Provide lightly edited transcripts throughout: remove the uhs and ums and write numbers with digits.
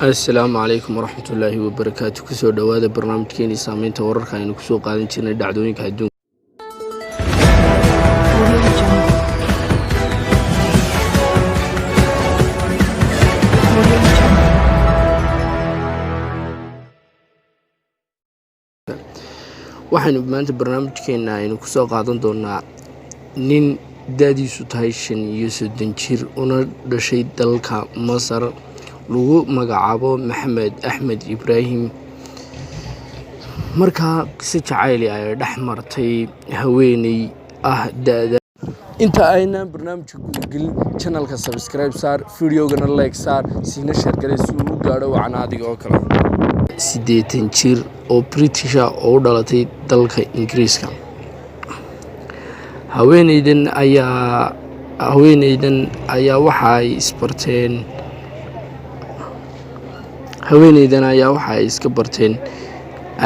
السلام عليكم ورحمة الله وبركاته. كسو دواده برنامجكيني سامينتا wararka aynu kusoo qaadan jirnay dhacdooyinka adduunka. waxaanu maanta barnaamijkeena aynu kusoo qaadan doonaa nin daadiisu tahay 35 jir una dhashay dalka Masar lagu magacaabo Maxamed Axmed Ibraahim. markaa si jacayl ay dhaxmartay haweeney daada. inta ayna barnaamijka gudagel channelka subscribe saar, videogana like saar, siina share garay si uu gaaro wacnaadiga oo kale. 80 jir oo British oo dhalatay dalka Ingiriiska. haweeneydan ayaa waxa ay isbarteen iska barteen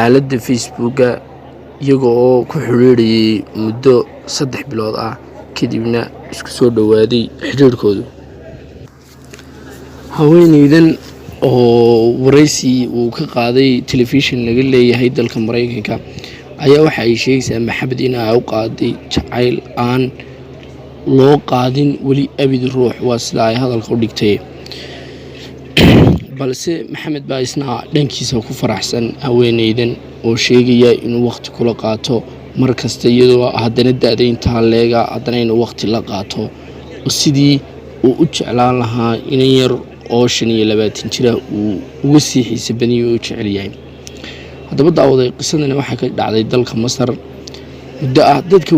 aaladda Facebook-ga iyaga oo ku xiriirayay muddo 3 bilood ah kadibna isku soo dhawaaday xiriirkoodu. haweeneydan oo waraysi uu ka qaaday telefishin laga leeyahay dalka Mareykanka ayaa waxa ay sheegaysaa Maxamed in ay u qaaday jacayl aan loo qaadin wali abid ruux, waa sida ay hadalka u dhigtay. balse Maxamed baa isna dhankiisa ku faraxsan haweeneydan oo sheegaya inuu waqti kula qaato markasta iyadoo haddana daadaynta leega haddana inuu waqti la qaato sidii uu u jeclaan lahaa in yar oo 25 jir uu uga sii xiisa baniyo u jecel yahay. haddaba daawaday qisadani waxay ka dhacday dalka Masar muddo dadka